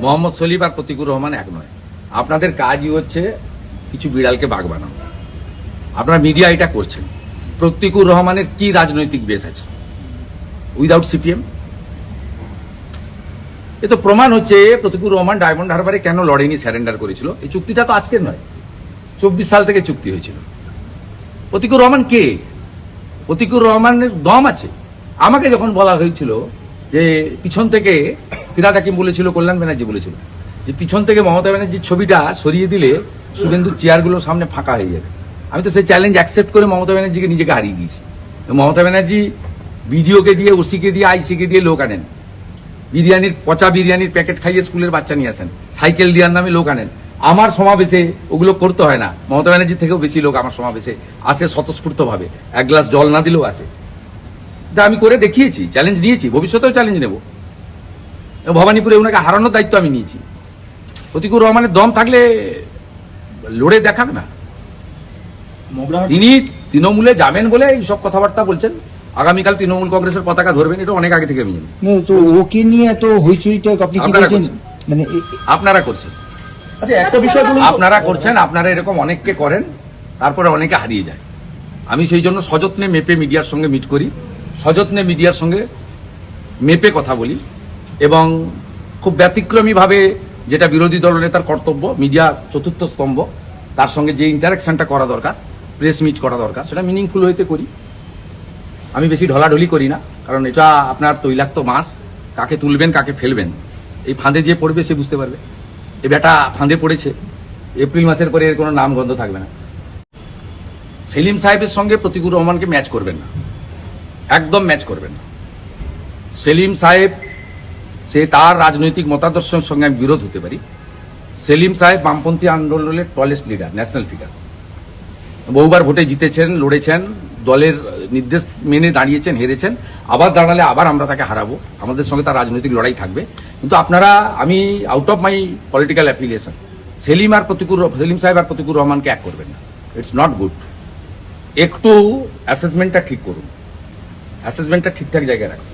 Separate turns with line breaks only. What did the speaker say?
মোহাম্মদ সলিম আর প্রতিকুর রহমান এক নয়। আপনাদের কাজই হচ্ছে কিছু বিড়ালকে বাঘ বানানো। আপনারা মিডিয়া এটা করছেন। প্রতিকুর রহমানের কি রাজনৈতিক বেস আছে উইদাউট সিপিএম? এ তো প্রমাণ হচ্ছে প্রতিকুর রহমান ডায়মন্ড হারবারে কেন লড়েনি, স্যারেন্ডার করেছিল। এই চুক্তিটা তো আজকের নয়, 24 সাল থেকে চুক্তি হয়েছিল। প্রতিকুর রহমান কে? প্রতিকুর রহমানের দম আছে। আমাকে যখন বলা হয়েছিল যে পিছন থেকে ফিরাদ হাকিম বলেছিল, কল্যাণ ব্যানার্জি বলেছিল যে পিছন থেকে মমতা ব্যানার্জির ছবিটা সরিয়ে দিলে শুভেন্দুর চেয়ারগুলোর সামনে ফাঁকা হয়ে যাবে, আমি তো সেই চ্যালেঞ্জ অ্যাকসেপ্ট করে মমতা ব্যানার্জিকে নিজেকে হারিয়ে দিয়েছি। মমতা ব্যানার্জি বিডিওকে দিয়ে, ওসিকে দিয়ে, আইসিকে দিয়ে লোক আনেন, বিরিয়ানির পচা বিরিয়ানির প্যাকেট খাইয়ে স্কুলের বাচ্চা নিয়ে আসেন, সাইকেল দেওয়ার নামে লোক আনেন। আমার সমাবেশে ওগুলো করতে হয় না। মমতা ব্যানার্জির থেকেও বেশি লোক আমার সমাবেশে আসে স্বতঃস্ফূর্ত ভাবে, এক গ্লাস জল না দিলেও আসে। তা আমি করে দেখিয়েছি, চ্যালেঞ্জ নিয়েছি, ভবিষ্যতেও চ্যালেঞ্জ নেব। ভবানীপুরে ওনাকে হারানোর দায়িত্ব আমি নিয়েছি। প্রতিকুর রহমানের দম থাকলে লড়ে দেখাক না। তিনি তৃণমূলে যাবেন বলে এইসব কথাবার্তা বলছেন। আগামীকাল তৃণমূল কংগ্রেসের পতাকা ধরবেন, এটা অনেক আগে থেকে আমি জানি।
তো ওকে নিয়ে এত হইচইটা আপনি কি বলছেন? মানে
আপনারা করছেন।
আচ্ছা, একটা বিষয় বলুন।
আপনারা করছেন, আপনারা এরকম অনেককে করেন, তারপরে অনেকে হারিয়ে যায়। আমি সেই জন্য সযত্নে মেপে মিডিয়ার সঙ্গে মিট করি, সযত্নে মিডিয়ার সঙ্গে মেপে কথা বলি, এবং খুব ব্যতিক্রমীভাবে যেটা বিরোধী দলনেতার কর্তব্য, মিডিয়া চতুর্থ স্তম্ভ, তার সঙ্গে যে ইন্টারাকশনটা করা দরকার, প্রেস মিট করা দরকার, সেটা মিনিংফুল হইতে করি। আমি বেশি ঢলাঢলি করি না, কারণ এটা আপনার তৈলাক্ত মাছ, কাকে তুলবেন কাকে ফেলবেন এই ফাঁদে যে পড়বে সে বুঝতে পারবে। এ বেটা ফাঁদে পড়েছে, এপ্রিল মাসের পরে এর কোনো নাম গন্ধ থাকবে না। সেলিম সাহেবের সঙ্গে প্রতিকুর রহমানকে ম্যাচ করবেন না, একদম ম্যাচ করবেন না। সেলিম সাহেব, সে তার রাজনৈতিক মতাদর্শের সঙ্গে আমি বিরোধ হতে পারি। সেলিম সাহেব বামপন্থী আন্দোলনের টলেস্ট লিডার, ন্যাশনাল ফিগার, বহুবার ভোটে জিতেছেন, লড়েছেন, দলের নির্দেশ মেনে দাঁড়িয়েছেন, হেরেছেন, আবার দাঁড়ালে আবার আমরা তাকে হারাবো। আমাদের সঙ্গে তার রাজনৈতিক লড়াই থাকবে। কিন্তু আপনারা, আমি out of my political affiliation, Salim সাহেব আর প্রতিকুর রহমানকে এক করবেন না। It's not good. একটু অ্যাসেসমেন্টটা ঠিক করুন, অ্যাসেসমেন্টটা ঠিকঠাক জায়গায় রাখুন।